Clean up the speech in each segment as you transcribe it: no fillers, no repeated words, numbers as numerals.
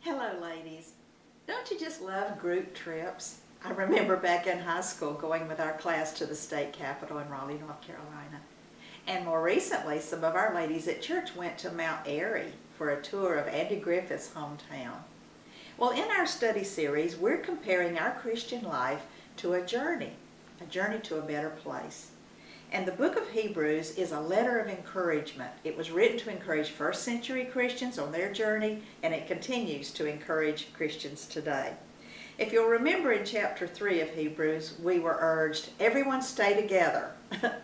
Hello, ladies. Don't you just love group trips? I remember back in high school going with our class to the state capitol in Raleigh, North Carolina. And more recently, some of our ladies at church went to Mount Airy for a tour of Andy Griffith's hometown. Well, in our study series, we're comparing our Christian life to a journey to a better place. And the book of Hebrews is a letter of encouragement. It was written to encourage first century Christians on their journey, and it continues to encourage Christians today. If you'll remember in chapter 3 of Hebrews, we were urged, everyone stay together.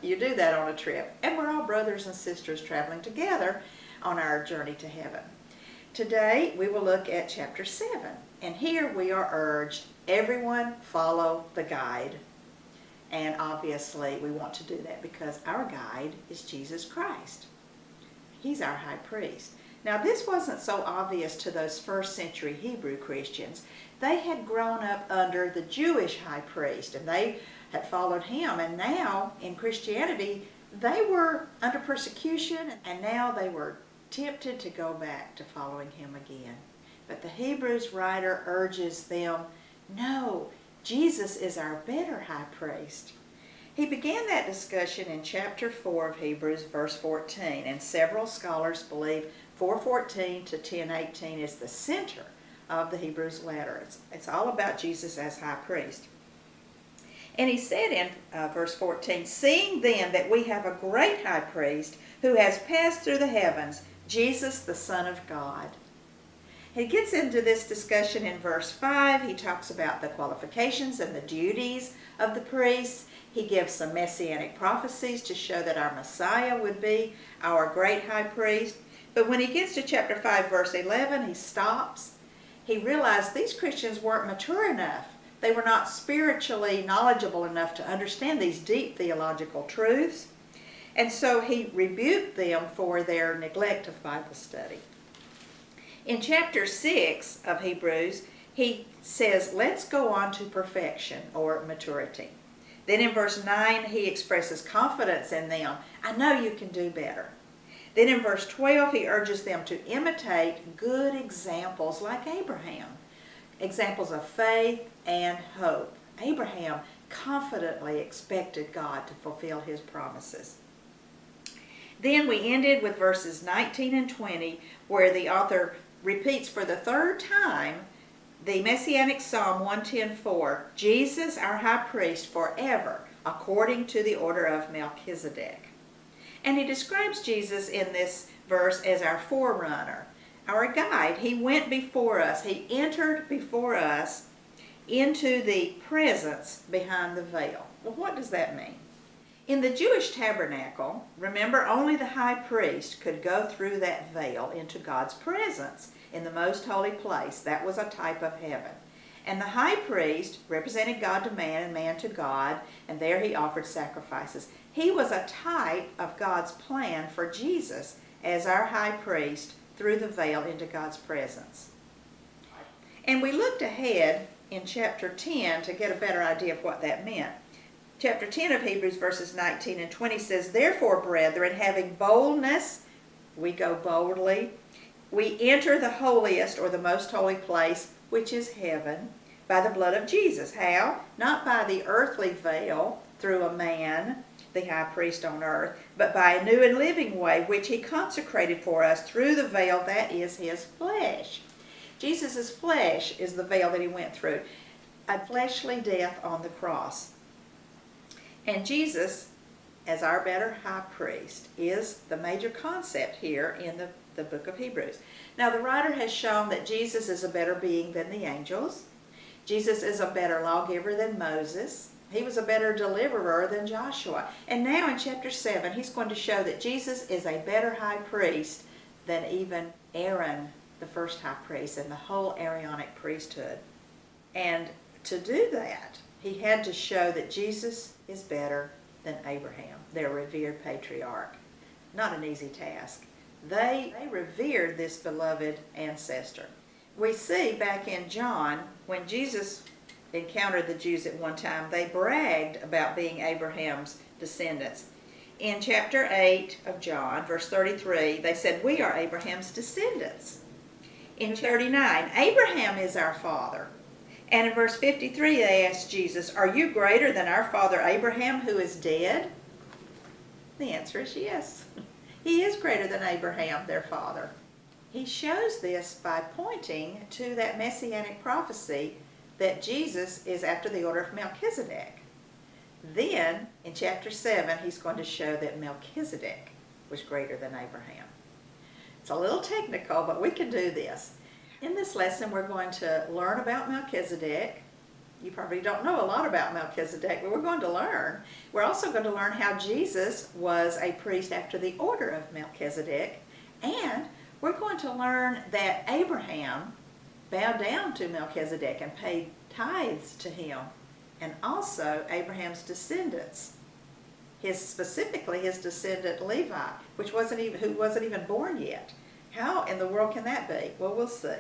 You do that on a trip. And we're all brothers and sisters traveling together on our journey to heaven. Today we will look at chapter 7. And here we are urged, everyone follow the guide. And obviously we want to do that because our guide is Jesus Christ. He's our high priest. Now this wasn't so obvious to those first century Hebrew Christians. They had grown up under the Jewish high priest and they had followed him. And now in Christianity they were under persecution and now they were tempted to go back to following him again. But the Hebrews writer urges them, no, Jesus is our better high priest. He began that discussion in chapter 4 of Hebrews, verse 14, and several scholars believe 4:14 to 10:18 is the center of the Hebrews letter. It's all about Jesus as high priest. And he said in verse 14, seeing then that we have a great high priest who has passed through the heavens, Jesus the Son of God. He gets into this discussion in verse 5. He talks about the qualifications and the duties of the priests. He gives some messianic prophecies to show that our Messiah would be our great high priest. But when he gets to chapter 5, verse 11, he stops. He realized these Christians weren't mature enough. They were not spiritually knowledgeable enough to understand these deep theological truths. And so he rebuked them for their neglect of Bible study. In chapter 6 of Hebrews, he says, let's go on to perfection or maturity. Then in verse 9, he expresses confidence in them. I know you can do better. Then in verse 12, he urges them to imitate good examples like Abraham. Examples of faith and hope. Abraham confidently expected God to fulfill his promises. Then we ended with verses 19 and 20, where the author repeats for the third time the Messianic Psalm 110:4, Jesus our high priest forever, according to the order of Melchizedek. And he describes Jesus in this verse as our forerunner, our guide. He went before us. He entered before us into the presence behind the veil. Well, what does that mean? In the Jewish tabernacle, remember, only the high priest could go through that veil into God's presence in the most holy place. That was a type of heaven. And the high priest represented God to man and man to God, and there he offered sacrifices. He was a type of God's plan for Jesus as our high priest through the veil into God's presence. And we looked ahead in chapter 10 to get a better idea of what that meant. Chapter 10 of Hebrews, verses 19 and 20 says, therefore, brethren, having boldness, we go boldly, we enter the holiest or the most holy place, which is heaven, by the blood of Jesus. How? Not by the earthly veil through a man, the high priest on earth, but by a new and living way, which he consecrated for us through the veil that is his flesh. Jesus' flesh is the veil that he went through, a fleshly death on the cross. And Jesus, as our better high priest, is the major concept here in the book of Hebrews. Now, the writer has shown that Jesus is a better being than the angels. Jesus is a better lawgiver than Moses. He was a better deliverer than Joshua. And now in chapter 7, he's going to show that Jesus is a better high priest than even Aaron, the first high priest, and the whole Aaronic priesthood. And to do that, he had to show that Jesus is better than Abraham, their revered patriarch. Not an easy task. They revered this beloved ancestor. We see back in John, when Jesus encountered the Jews at one time, they bragged about being Abraham's descendants. In chapter 8 of John, verse 33, they said, we are Abraham's descendants. In 39, Abraham is our father. And in verse 53, they asked Jesus, "Are you greater than our father Abraham, who is dead?" The answer is yes. He is greater than Abraham, their father. He shows this by pointing to that messianic prophecy that Jesus is after the order of Melchizedek. Then, in chapter 7, he's going to show that Melchizedek was greater than Abraham. It's a little technical, but we can do this. In this lesson, we're going to learn about Melchizedek. You probably don't know a lot about Melchizedek, but we're going to learn. We're also going to learn how Jesus was a priest after the order of Melchizedek. And we're going to learn that Abraham bowed down to Melchizedek and paid tithes to him. And also Abraham's descendants. Specifically his descendant Levi, who wasn't even born yet. How in the world can that be? Well, we'll see.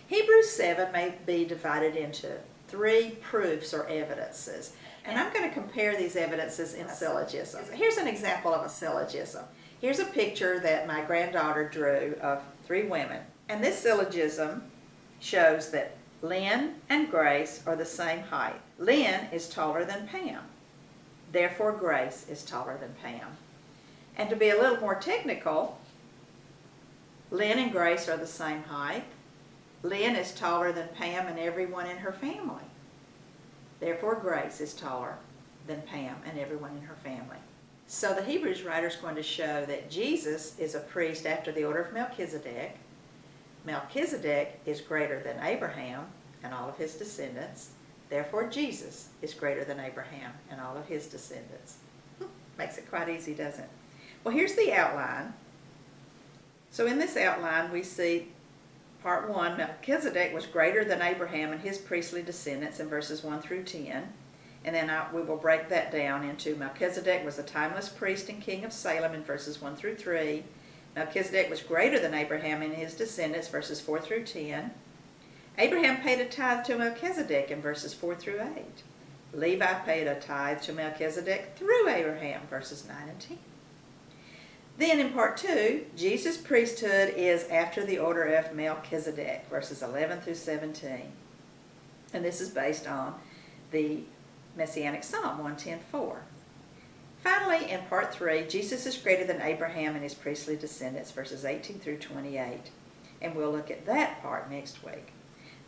Hebrews 7 may be divided into 3 proofs or evidences. And I'm going to compare these evidences in syllogisms. Here's an example of a syllogism. Here's a picture that my granddaughter drew of 3 women. And this syllogism shows that Lynn and Grace are the same height. Lynn is taller than Pam. Therefore, Grace is taller than Pam. And to be a little more technical, Lynn and Grace are the same height. Lynn is taller than Pam and everyone in her family. Therefore, Grace is taller than Pam and everyone in her family. So the Hebrews writer is going to show that Jesus is a priest after the order of Melchizedek. Melchizedek is greater than Abraham and all of his descendants. Therefore, Jesus is greater than Abraham and all of his descendants. Makes it quite easy, doesn't it? Well, here's the outline. So in this outline, we see part 1, Melchizedek was greater than Abraham and his priestly descendants in verses 1 through 10. And then we will break that down into Melchizedek was a timeless priest and king of Salem in verses 1 through 3. Melchizedek was greater than Abraham and his descendants, verses 4 through 10. Abraham paid a tithe to Melchizedek in verses 4 through 8. Levi paid a tithe to Melchizedek through Abraham, verses 9 and 10. Then in part 2, Jesus' priesthood is after the order of Melchizedek, verses 11 through 17. And this is based on the Messianic Psalm 110:4. Finally, in part 3, Jesus is greater than Abraham and his priestly descendants, verses 18 through 28. And we'll look at that part next week.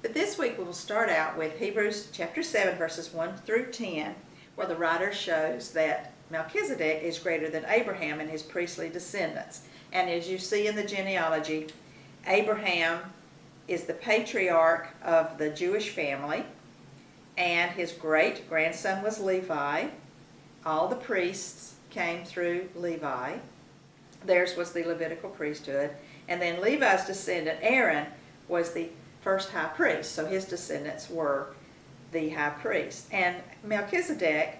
But this week we will start out with Hebrews chapter 7, verses 1 through 10, where the writer shows that Melchizedek is greater than Abraham and his priestly descendants. And as you see in the genealogy, Abraham is the patriarch of the Jewish family, and his great-grandson was Levi. All the priests came through Levi. Theirs was the Levitical priesthood. And then Levi's descendant, Aaron, was the first high priest. So his descendants were the high priest. And Melchizedek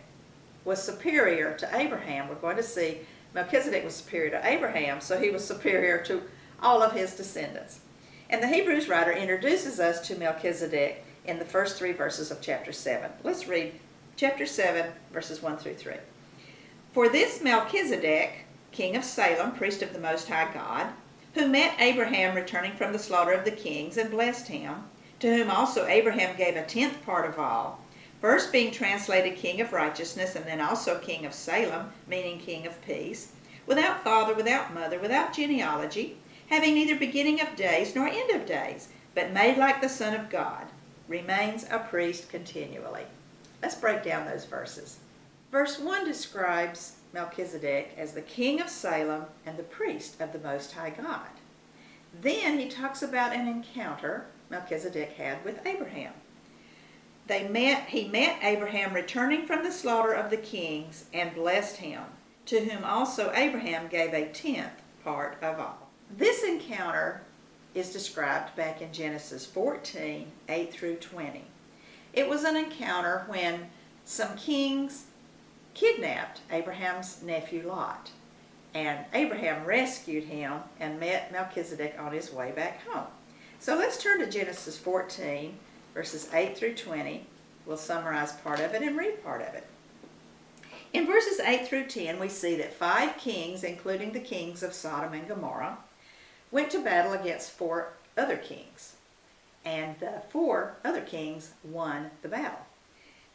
was superior to Abraham. We're going to see Melchizedek was superior to Abraham, so he was superior to all of his descendants. And the Hebrews writer introduces us to Melchizedek in the first 3 verses of chapter 7. Let's read chapter 7, verses 1 through 3. For this Melchizedek, king of Salem, priest of the Most High God, who met Abraham returning from the slaughter of the kings and blessed him, to whom also Abraham gave a 10th part of all, first being translated king of righteousness, and then also king of Salem, meaning king of peace, without father, without mother, without genealogy, having neither beginning of days nor end of days, but made like the Son of God, remains a priest continually. Let's break down those verses. Verse 1 describes Melchizedek as the king of Salem and the priest of the Most High God. Then he talks about an encounter Melchizedek had with Abraham. He met Abraham returning from the slaughter of the kings and blessed him, to whom also Abraham gave a 10th part of all. This encounter is described back in Genesis 14, 8 through 20. It was an encounter when some kings kidnapped Abraham's nephew Lot, and Abraham rescued him and met Melchizedek on his way back home. So let's turn to Genesis 14, verses 8 through 20. We'll summarize part of it and read part of it. In verses 8 through 10, we see that 5 kings, including the kings of Sodom and Gomorrah, went to battle against 4 other kings. And the 4 other kings won the battle.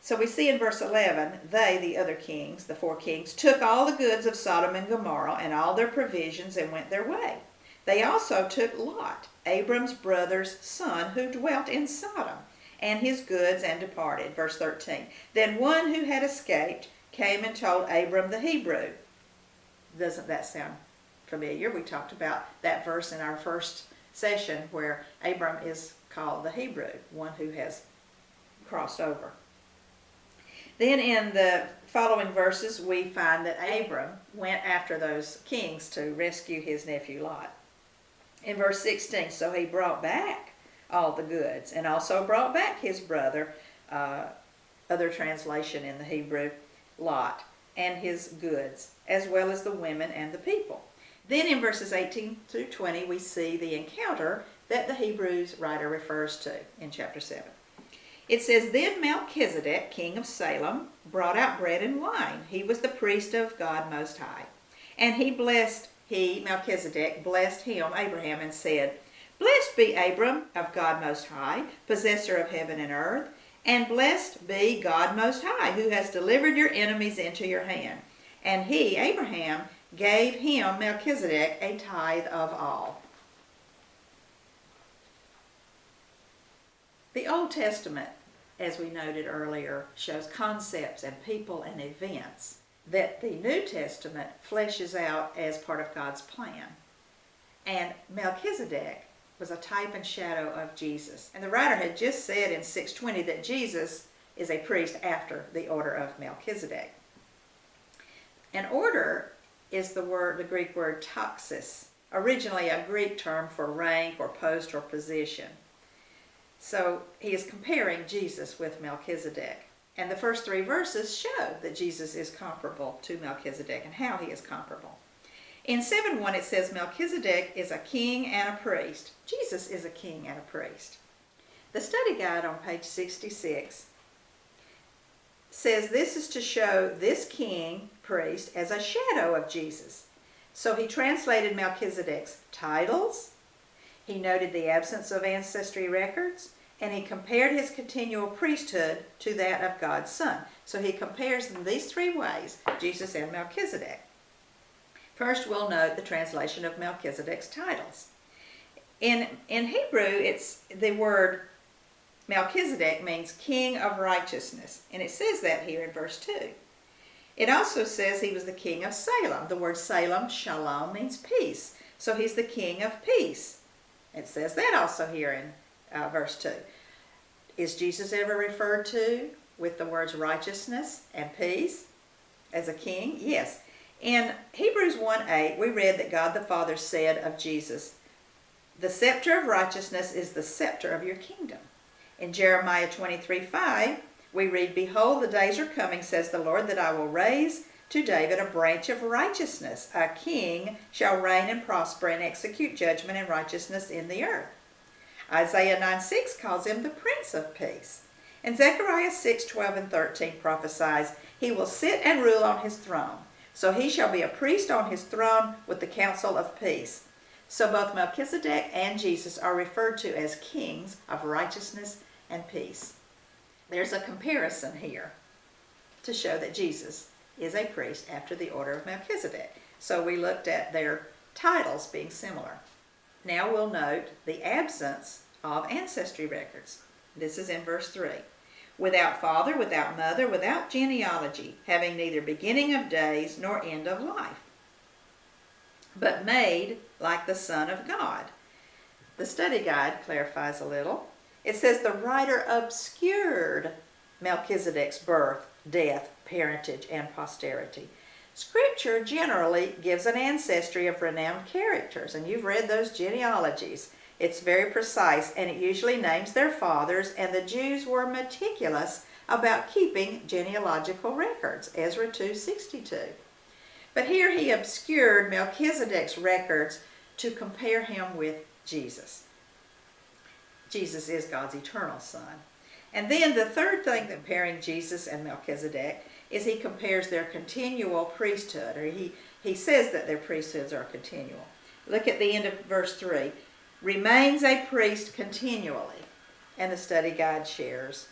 So we see in verse 11, they, the other kings, the 4 kings, took all the goods of Sodom and Gomorrah and all their provisions and went their way. They also took Lot, Abram's brother's son, who dwelt in Sodom, and his goods, and departed. Verse 13. Then one who had escaped came and told Abram the Hebrew. Doesn't that sound familiar? We talked about that verse in our first session where Abram is called the Hebrew, one who has crossed over. Then in the following verses, we find that Abram went after those kings to rescue his nephew Lot. In verse 16, so he brought back all the goods, and also brought back his brother, other translation in the Hebrew, Lot, and his goods, as well as the women and the people. Then in verses 18 through 20, we see the encounter that the Hebrews writer refers to in chapter 7. It says, Then Melchizedek, king of Salem, brought out bread and wine. He was the priest of God Most High. And Melchizedek, blessed him, Abraham, and said, Blessed be Abram of God Most High, possessor of heaven and earth, and blessed be God Most High, who has delivered your enemies into your hand. And he, Abraham, gave him, Melchizedek, a tithe of all. The Old Testament, as we noted earlier, shows concepts and people and events that the New Testament fleshes out as part of God's plan. And Melchizedek was a type and shadow of Jesus. And the writer had just said in 6:20 that Jesus is a priest after the order of Melchizedek. An order is the Greek word taxis, originally a Greek term for rank or post or position. So he is comparing Jesus with Melchizedek. And the first 3 verses show that Jesus is comparable to Melchizedek and how he is comparable. In 7:1 it says Melchizedek is a king and a priest. Jesus is a king and a priest. The study guide on page 66 says this is to show this king, priest, as a shadow of Jesus. So he translated Melchizedek's titles, he noted the absence of ancestry records, and he compared his continual priesthood to that of God's Son. So he compares in these 3 ways, Jesus and Melchizedek. First, we'll note the translation of Melchizedek's titles. In Hebrew, it's the word Melchizedek means king of righteousness, and it says that here in verse 2. It also says he was the king of Salem. The word Salem, shalom, means peace. So he's the king of peace. It says that also here in verse 2. Is Jesus ever referred to with the words righteousness and peace as a king? Yes. In Hebrews 1:8, we read that God the Father said of Jesus, The scepter of righteousness is the scepter of your kingdom. In Jeremiah 23:5, we read, Behold, the days are coming, says the Lord, that I will raise to David a branch of righteousness. A king shall reign and prosper and execute judgment and righteousness in the earth. Isaiah 9:6 calls him the Prince of Peace. And Zechariah 6:12 and 13 prophesies, He will sit and rule on his throne. So he shall be a priest on his throne with the counsel of peace. So both Melchizedek and Jesus are referred to as kings of righteousness and peace. There's a comparison here to show that Jesus is a priest after the order of Melchizedek. So we looked at their titles being similar. Now we'll note the absence of ancestry records. This is in verse 3. Without father, without mother, without genealogy, having neither beginning of days nor end of life, but made like the Son of God. The study guide clarifies a little. It says the writer obscured Melchizedek's birth, death, parentage, and posterity. Scripture generally gives an ancestry of renowned characters, and you've read those genealogies. It's very precise, and it usually names their fathers, and the Jews were meticulous about keeping genealogical records, Ezra 2:62. But here he obscured Melchizedek's records to compare him with Jesus. Jesus is God's eternal Son. And then the third thing comparing Jesus and Melchizedek is he compares their continual priesthood, or he says that their priesthoods are continual. Look at the end of verse 3. remains a priest continually, and the study guide shares.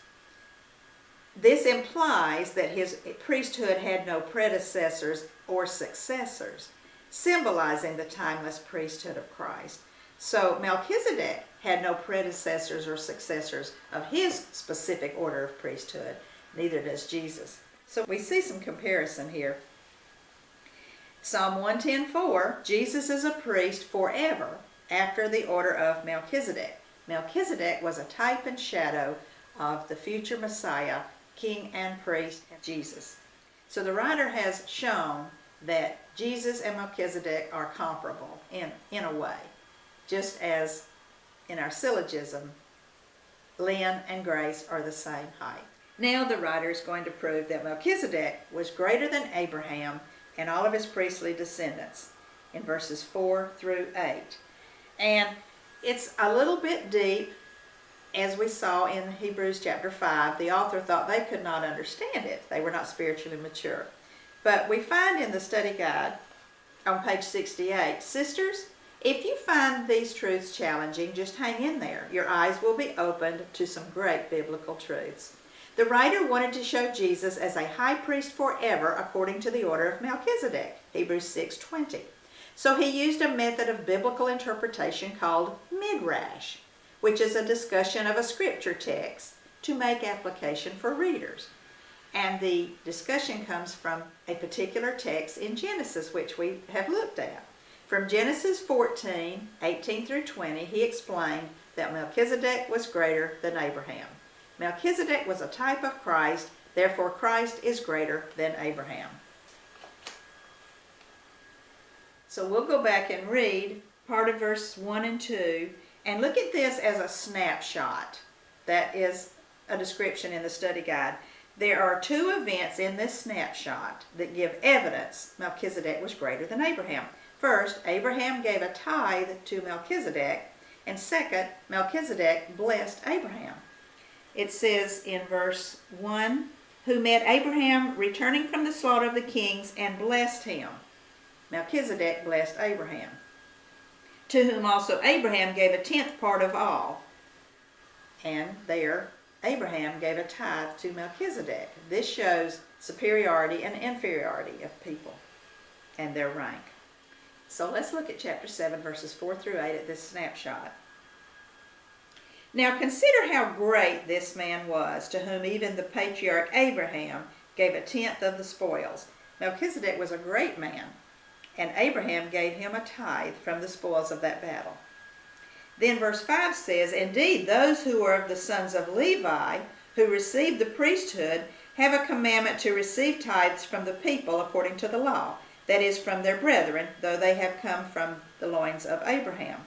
This implies that his priesthood had no predecessors or successors, symbolizing the timeless priesthood of Christ. So Melchizedek had no predecessors or successors of his specific order of priesthood. Neither does Jesus. So we see some comparison here. Psalm 110:4, Jesus is a priest forever after the order of Melchizedek. Melchizedek was a type and shadow of the future Messiah, King and priest, Jesus. So the writer has shown that Jesus and Melchizedek are comparable in a way, just as in our syllogism, Lynn and Grace are the same height. Now the writer is going to prove that Melchizedek was greater than Abraham and all of his priestly descendants in verses 4 through 8. And it's a little bit deep, as we saw in Hebrews chapter 5. The author thought they could not understand it. They were not spiritually mature. But we find in the study guide on page 68, sisters, if you find these truths challenging, just hang in there. Your eyes will be opened to some great biblical truths. The writer wanted to show Jesus as a high priest forever according to the order of Melchizedek, Hebrews 6:20. So he used a method of biblical interpretation called midrash, which is a discussion of a scripture text to make application for readers. And the discussion comes from a particular text in Genesis, which we have looked at. From Genesis 14:18 through 20, he explained that Melchizedek was greater than Abraham. Melchizedek was a type of Christ, therefore Christ is greater than Abraham. So we'll go back and read part of verse 1 and 2 and look at this as a snapshot. That is a description in the study guide. There are two events in this snapshot that give evidence Melchizedek was greater than Abraham. First, Abraham gave a tithe to Melchizedek, and second, Melchizedek blessed Abraham. It says in verse 1, who met Abraham returning from the slaughter of the kings and blessed him. Melchizedek blessed Abraham. To whom also Abraham gave a tenth part of all. And there, Abraham gave a tithe to Melchizedek. This shows superiority and inferiority of people and their rank. So let's look at chapter 7, verses 4 through 8 at this snapshot. Now consider how great this man was, to whom even the patriarch Abraham gave a tenth of the spoils. Melchizedek was a great man, and Abraham gave him a tithe from the spoils of that battle. Then verse 5 says, indeed, those who are of the sons of Levi, who receive the priesthood, have a commandment to receive tithes from the people according to the law, that is, from their brethren, though they have come from the loins of Abraham.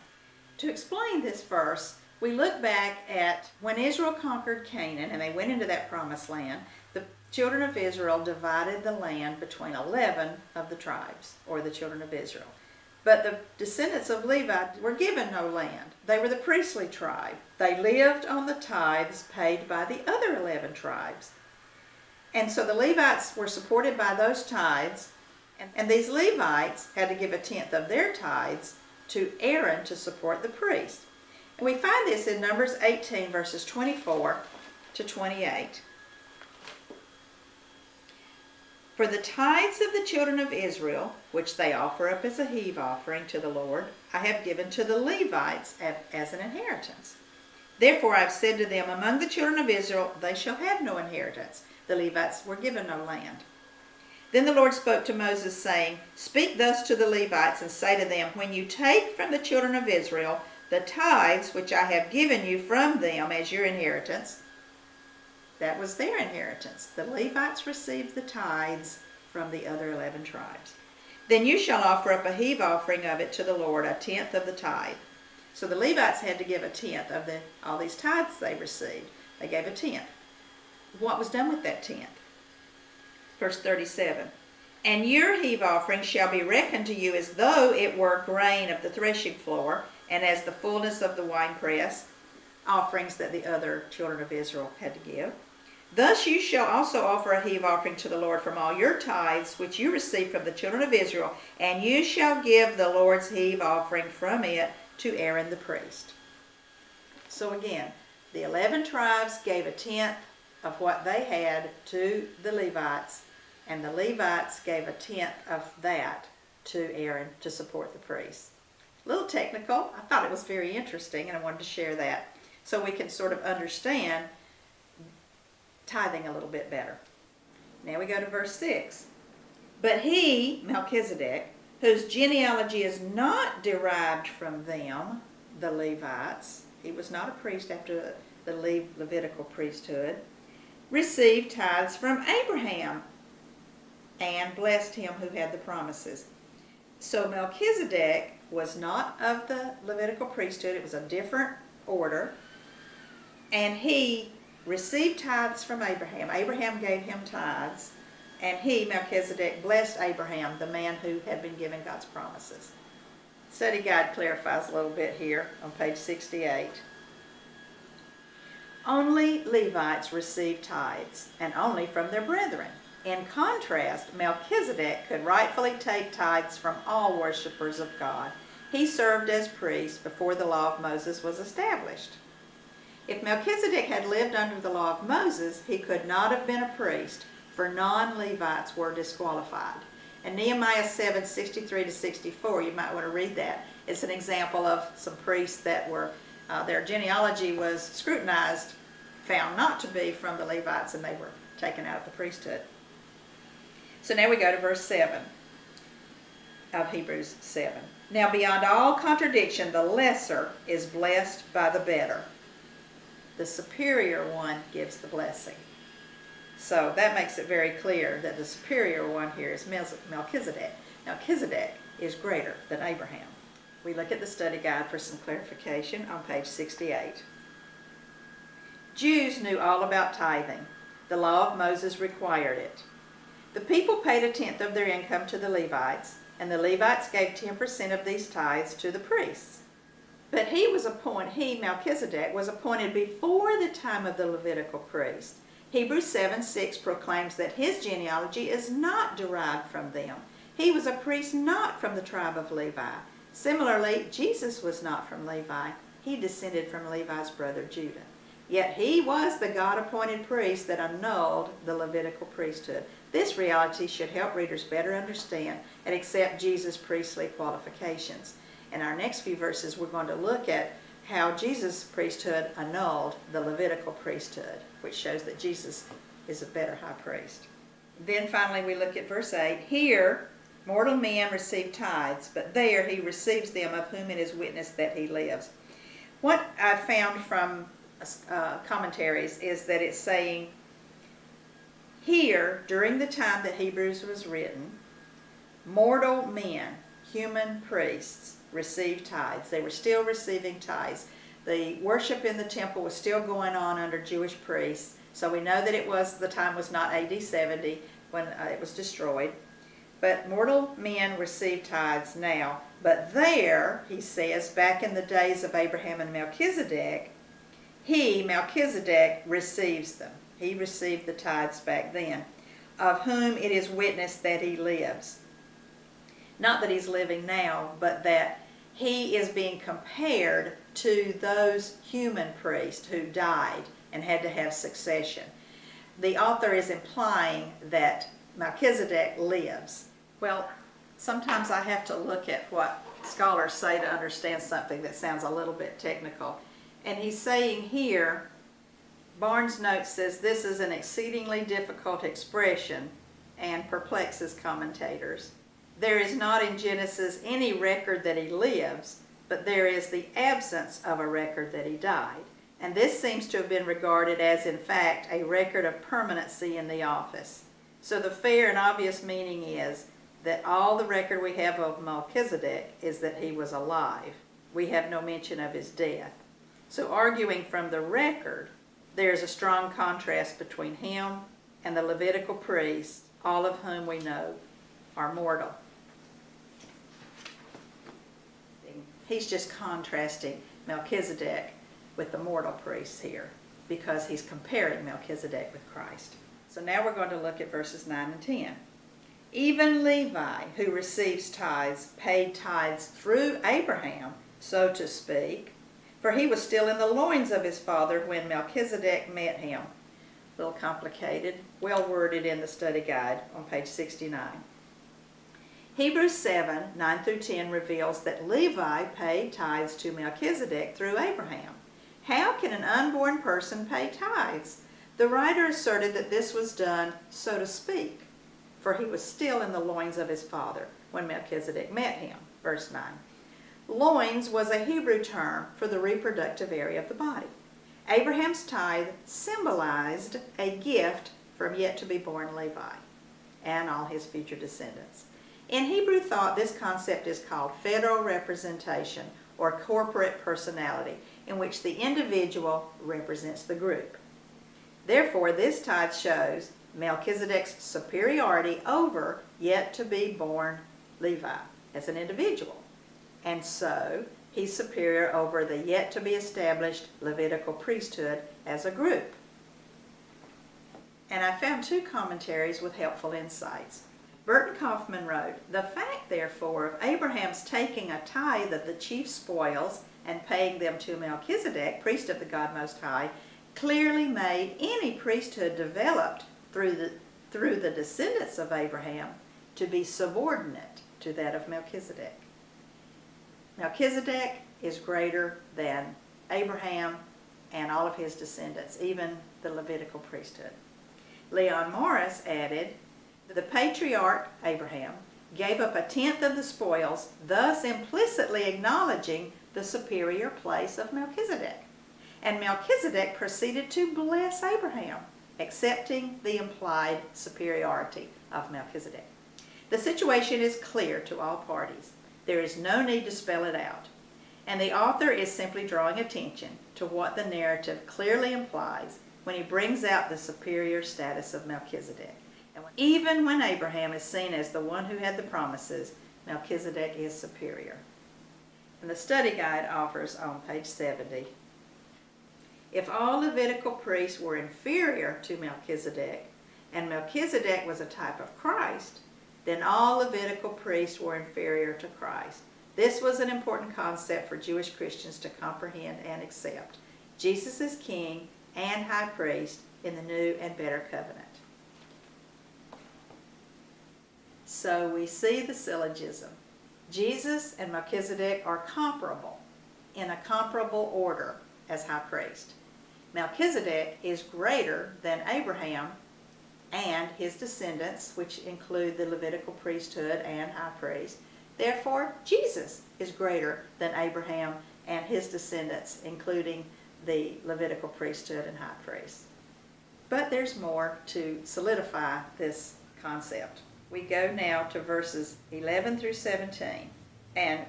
To explain this verse, we look back at when Israel conquered Canaan and they went into that promised land. The children of Israel divided the land between 11 of the tribes, or the children of Israel. But the descendants of Levi were given no land. They were the priestly tribe. They lived on the tithes paid by the other 11 tribes. And so the Levites were supported by those tithes, and these Levites had to give a tenth of their tithes to Aaron to support the priest. And we find this in Numbers 18, verses 24 to 28. For the tithes of the children of Israel, which they offer up as a heave offering to the Lord, I have given to the Levites as an inheritance. Therefore I have said to them, among the children of Israel, they shall have no inheritance. The Levites were given no land. Then the Lord spoke to Moses, saying, speak thus to the Levites, and say to them, when you take from the children of Israel the tithes which I have given you from them as your inheritance, that was their inheritance. The Levites received the tithes from the other 11 tribes. Then you shall offer up a heave offering of it to the Lord, a tenth of the tithe. So the Levites had to give a tenth of all these tithes they received. They gave a tenth. What was done with that tenth? Verse 37. And your heave offering shall be reckoned to you as though it were grain of the threshing floor, and as the fullness of the winepress, offerings that the other children of Israel had to give. Thus you shall also offer a heave offering to the Lord from all your tithes, which you receive from the children of Israel, and you shall give the Lord's heave offering from it to Aaron the priest. So again, the 11 tribes gave a tenth of what they had to the Levites, and the Levites gave a tenth of that to Aaron to support the priests. A little technical. I thought it was very interesting, and I wanted to share that so we can sort of understand tithing a little bit better. Now we go to verse 6. But he, Melchizedek, whose genealogy is not derived from them, the Levites, he was not a priest after the Levitical priesthood, received tithes from Abraham and blessed him who had the promises. So Melchizedek was not of the Levitical priesthood. It was a different order. And he received tithes from Abraham. Abraham gave him tithes. And he, Melchizedek, blessed Abraham, the man who had been given God's promises. Study guide clarifies a little bit here on page 68. Only Levites received tithes, and only from their brethren. In contrast, Melchizedek could rightfully take tithes from all worshipers of God. He served as priest before the law of Moses was established. If Melchizedek had lived under the law of Moses, he could not have been a priest, for non-Levites were disqualified. And Nehemiah 7:63-64, you might want to read that. It's an example of some priests that were, their genealogy was scrutinized, found not to be from the Levites, and they were taken out of the priesthood. So now we go to verse 7 of Hebrews 7. Now beyond all contradiction, the lesser is blessed by the better. The superior one gives the blessing. So that makes it very clear that the superior one here is Melchizedek. Melchizedek is greater than Abraham. We look at the study guide for some clarification on page 68. Jews knew all about tithing. The law of Moses required it. The people paid a tenth of their income to the Levites, and the Levites gave 10% of these tithes to the priests. But he, Melchizedek, was appointed before the time of the Levitical priest. Hebrews 7:6 proclaims that his genealogy is not derived from them. He was a priest not from the tribe of Levi. Similarly, Jesus was not from Levi. He descended from Levi's brother Judah. Yet he was the God-appointed priest that annulled the Levitical priesthood. This reality should help readers better understand and accept Jesus' priestly qualifications. In our next few verses, we're going to look at how Jesus' priesthood annulled the Levitical priesthood, which shows that Jesus is a better high priest. Then finally we look at verse 8. Here, mortal men receive tithes, but there he receives them of whom it is witnessed that he lives. What I found from commentaries is that it's saying here, during the time that Hebrews was written, mortal men, human priests, received tithes. They were still receiving tithes. The worship in the temple was still going on under Jewish priests, so we know that the time was not AD 70 when it was destroyed. But mortal men received tithes now. But there, he says, back in the days of Abraham and Melchizedek, he, Melchizedek, receives them. He received the tithes back then, of whom it is witnessed that he lives. Not that he's living now, but that he is being compared to those human priests who died and had to have succession. The author is implying that Melchizedek lives. Well, sometimes I have to look at what scholars say to understand something that sounds a little bit technical. And he's saying here, Barnes' note says this is an exceedingly difficult expression and perplexes commentators. There is not in Genesis any record that he lives, but there is the absence of a record that he died. And this seems to have been regarded as, in fact, a record of permanency in the office. So the fair and obvious meaning is that all the record we have of Melchizedek is that he was alive. We have no mention of his death. So arguing from the record, there is a strong contrast between him and the Levitical priests, all of whom we know are mortal. He's just contrasting Melchizedek with the mortal priests here because he's comparing Melchizedek with Christ. So now we're going to look at verses 9 and 10. Even Levi, who receives tithes, paid tithes through Abraham so to speak, for he was still in the loins of his father when Melchizedek met him. A little complicated, well worded in the study guide on page 69. Hebrews 7, 9 through 10 reveals that Levi paid tithes to Melchizedek through Abraham. How can an unborn person pay tithes? The writer asserted that this was done, so to speak, for he was still in the loins of his father when Melchizedek met him. Verse 9. Loins was a Hebrew term for the reproductive area of the body. Abraham's tithe symbolized a gift from yet-to-be-born Levi and all his future descendants. In Hebrew thought, this concept is called federal representation or corporate personality, in which the individual represents the group. Therefore, this tithe shows Melchizedek's superiority over yet-to-be-born Levi as an individual. And so, he's superior over the yet-to-be-established Levitical priesthood as a group. And I found 2 commentaries with helpful insights. Burton Kaufman wrote, "The fact, therefore, of Abraham's taking a tithe of the chief spoils and paying them to Melchizedek, priest of the God Most High, clearly made any priesthood developed through the descendants of Abraham to be subordinate to that of Melchizedek." Melchizedek is greater than Abraham and all of his descendants, even the Levitical priesthood. Leon Morris added, "The patriarch Abraham gave up 1/10 of the spoils, thus implicitly acknowledging the superior place of Melchizedek. And Melchizedek proceeded to bless Abraham, accepting the implied superiority of Melchizedek." The situation is clear to all parties. There is no need to spell it out. And the author is simply drawing attention to what the narrative clearly implies when he brings out the superior status of Melchizedek. And even when Abraham is seen as the one who had the promises, Melchizedek is superior. And the study guide offers on page 70, if all Levitical priests were inferior to Melchizedek, and Melchizedek was a type of Christ, then all Levitical priests were inferior to Christ. This was an important concept for Jewish Christians to comprehend and accept. Jesus is king and high priest in the new and better covenant. So we see the syllogism. Jesus and Melchizedek are comparable in a comparable order as high priest. Melchizedek is greater than Abraham and his descendants, which include the Levitical priesthood and high priest. Therefore, Jesus is greater than Abraham and his descendants, including the Levitical priesthood and high priest. But there's more to solidify this concept. We go now to verses 11 through 17. And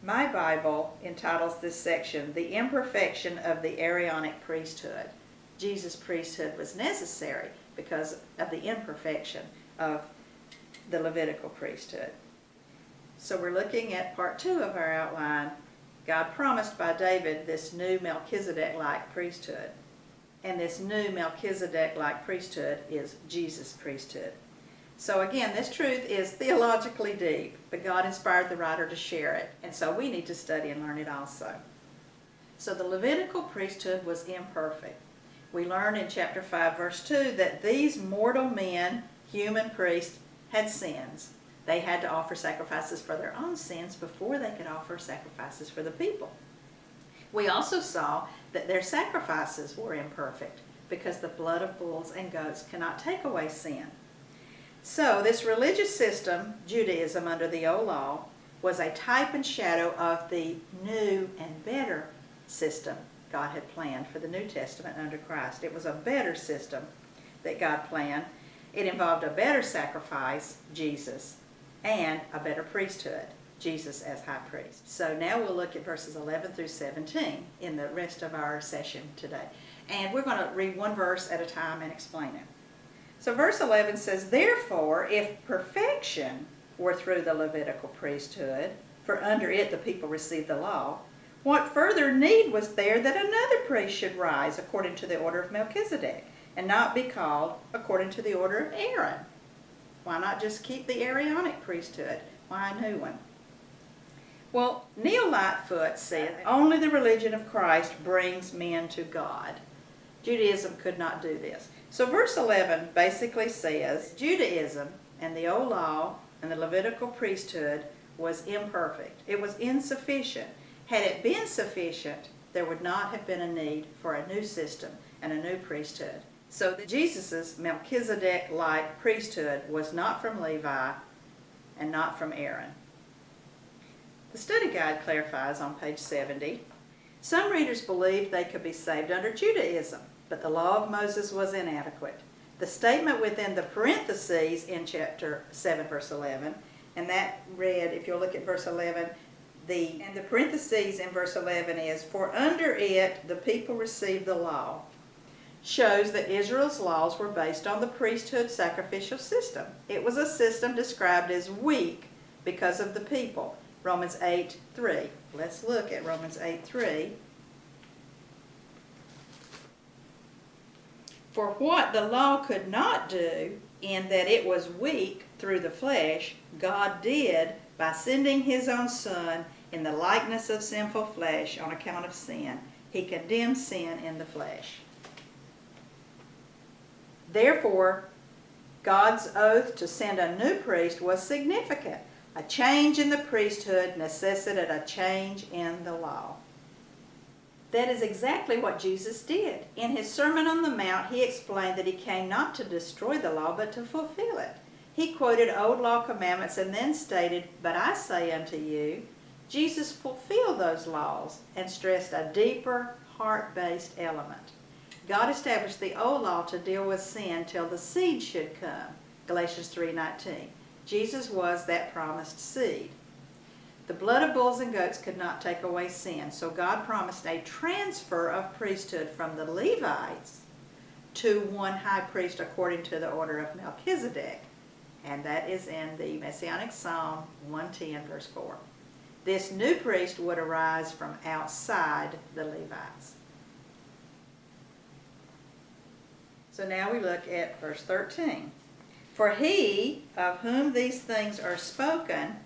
my Bible entitles this section, "The Imperfection of the Aaronic Priesthood." Jesus' priesthood was necessary because of the imperfection of the Levitical priesthood. So we're looking at part 2 of our outline. God promised by David this new Melchizedek-like priesthood. And this new Melchizedek-like priesthood is Jesus' priesthood. So again, this truth is theologically deep, but God inspired the writer to share it. And so we need to study and learn it also. So the Levitical priesthood was imperfect. We learn in chapter 5, verse 2, that these mortal men, human priests, had sins. They had to offer sacrifices for their own sins before they could offer sacrifices for the people. We also saw that their sacrifices were imperfect because the blood of bulls and goats cannot take away sin. So this religious system, Judaism under the old law, was a type and shadow of the new and better system God had planned for the New Testament under Christ. It was a better system that God planned. It involved a better sacrifice, Jesus, and a better priesthood, Jesus as high priest. So now we'll look at verses 11 through 17 in the rest of our session today. And we're going to read one verse at a time and explain it. So verse 11 says, "Therefore, if perfection were through the Levitical priesthood, for under it the people received the law, what further need was there that another priest should rise according to the order of Melchizedek, and not be called according to the order of Aaron? Why not just keep the Aaronic priesthood? Why a new one? Well, Neil Lightfoot said, only the religion of Christ brings men to God. Judaism could not do this. So verse 11 basically says, Judaism and the old law and the Levitical priesthood was imperfect. It was insufficient. Had it been sufficient, there would not have been a need for a new system and a new priesthood. So that Jesus' Melchizedek-like priesthood was not from Levi and not from Aaron. The study guide clarifies on page 70, some readers believed they could be saved under Judaism, but the law of Moses was inadequate. The statement within the parentheses in chapter 7, verse 11, and that read, if you'll look at verse 11, the parentheses in verse 11 is, for under it the people received the law, shows that Israel's laws were based on the priesthood sacrificial system. It was a system described as weak because of the people. Romans 8:3. Let's look at Romans 8:3. For what the law could not do, in that it was weak through the flesh, God did by sending his own Son in the likeness of sinful flesh on account of sin. He condemned sin in the flesh. Therefore, God's oath to send a new priest was significant. A change in the priesthood necessitated a change in the law. That is exactly what Jesus did. In his Sermon on the Mount, he explained that he came not to destroy the law, but to fulfill it. He quoted old law commandments and then stated, but I say unto you, Jesus fulfilled those laws and stressed a deeper, heart-based element. God established the old law to deal with sin till the seed should come. Galatians 3:19. Jesus was that promised seed. The blood of bulls and goats could not take away sin, so God promised a transfer of priesthood from the Levites to one high priest according to the order of Melchizedek. And that is in the Messianic Psalm 110, verse 4. This new priest would arise from outside the Levites. So now we look at verse 13. For he of whom these things are spoken,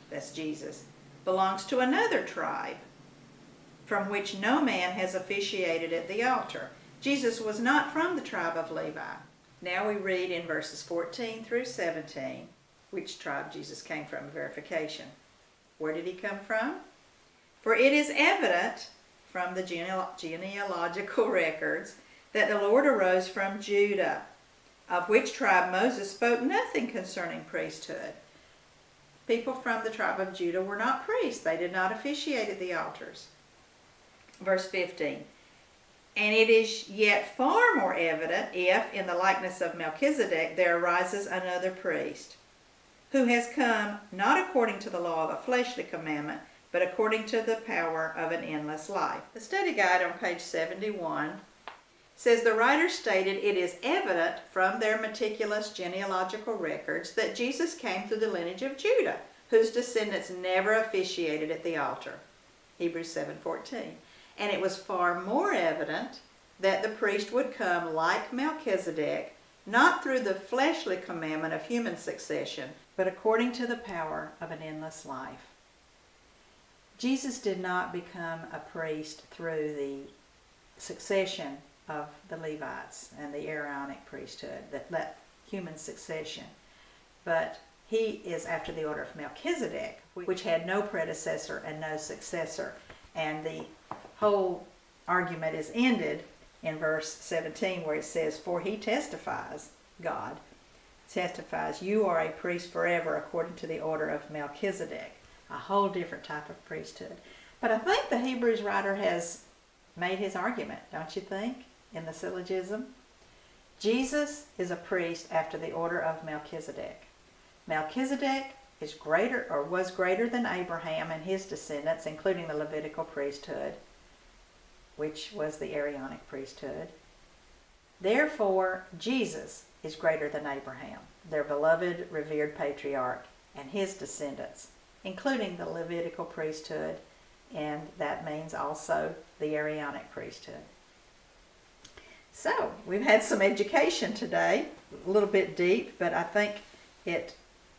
that's Jesus, belongs to another tribe, from which no man has officiated at the altar. Jesus was not from the tribe of Levi. Now we read in verses 14 through 17 which tribe Jesus came from, verification. Where did he come from? For it is evident from the genealogical records that the Lord arose from Judah, of which tribe Moses spoke nothing concerning priesthood. People from the tribe of Judah were not priests. They did not officiate at the altars. Verse 15. And it is yet far more evident if, in the likeness of Melchizedek, there arises another priest, who has come not according to the law of a fleshly commandment, but according to the power of an endless life. The study guide on page 71 says the writer stated it is evident from their meticulous genealogical records that Jesus came through the lineage of Judah, whose descendants never officiated at the altar. Hebrews 7:14. And it was far more evident that the priest would come like Melchizedek, not through the fleshly commandment of human succession, but according to the power of an endless life. Jesus did not become a priest through the succession of the Levites and the Aaronic priesthood, that human succession. But he is after the order of Melchizedek, which had no predecessor and no successor. And the whole argument is ended in verse 17 where it says, for he testifies, God testifies, you are a priest forever according to the order of Melchizedek. A whole different type of priesthood. But I think the Hebrews writer has made his argument, don't you think, in the syllogism? Jesus is a priest after the order of Melchizedek. Melchizedek is greater, or was greater than Abraham and his descendants, including the Levitical priesthood, which was the Aaronic priesthood. Therefore, Jesus is greater than Abraham, their beloved, revered patriarch, and his descendants, including the Levitical priesthood, and that means also the Aaronic priesthood. So, we've had some education today, a little bit deep, but I think it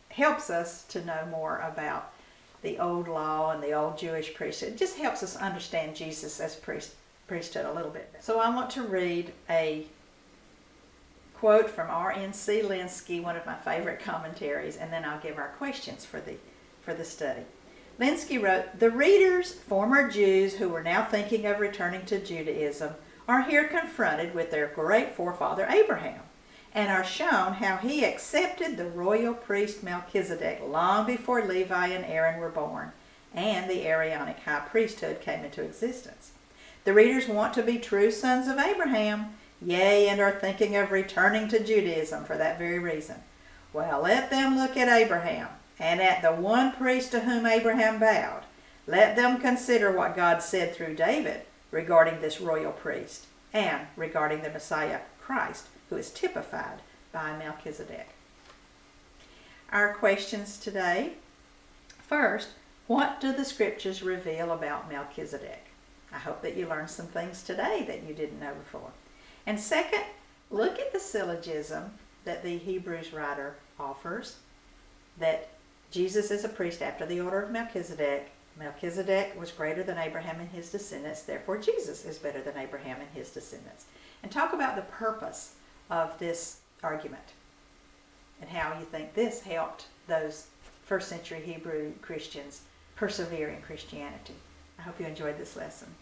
helps us to know more about the old law and the old Jewish priesthood. It just helps us understand Jesus as priesthood a little bit. So I want to read a quote from R.N.C. Linsky, one of my favorite commentaries, and then I'll give our questions for the study. Linsky wrote, "The readers, former Jews who were now thinking of returning to Judaism, are here confronted with their great forefather Abraham, and are shown how he accepted the royal priest Melchizedek long before Levi and Aaron were born, and the Aaronic high priesthood came into existence. The readers want to be true sons of Abraham, yea, and are thinking of returning to Judaism for that very reason. Well, let them look at Abraham, and at the one priest to whom Abraham bowed. Let them consider what God said through David regarding this royal priest, and regarding the Messiah, Christ, who is typified by Melchizedek." Our questions today. First, what do the scriptures reveal about Melchizedek? I hope that you learned some things today that you didn't know before. And second, look at the syllogism that the Hebrews writer offers, that Jesus is a priest after the order of Melchizedek. Melchizedek was greater than Abraham and his descendants, therefore Jesus is better than Abraham and his descendants. And talk about the purpose of this argument and how you think this helped those first century Hebrew Christians persevere in Christianity. I hope you enjoyed this lesson.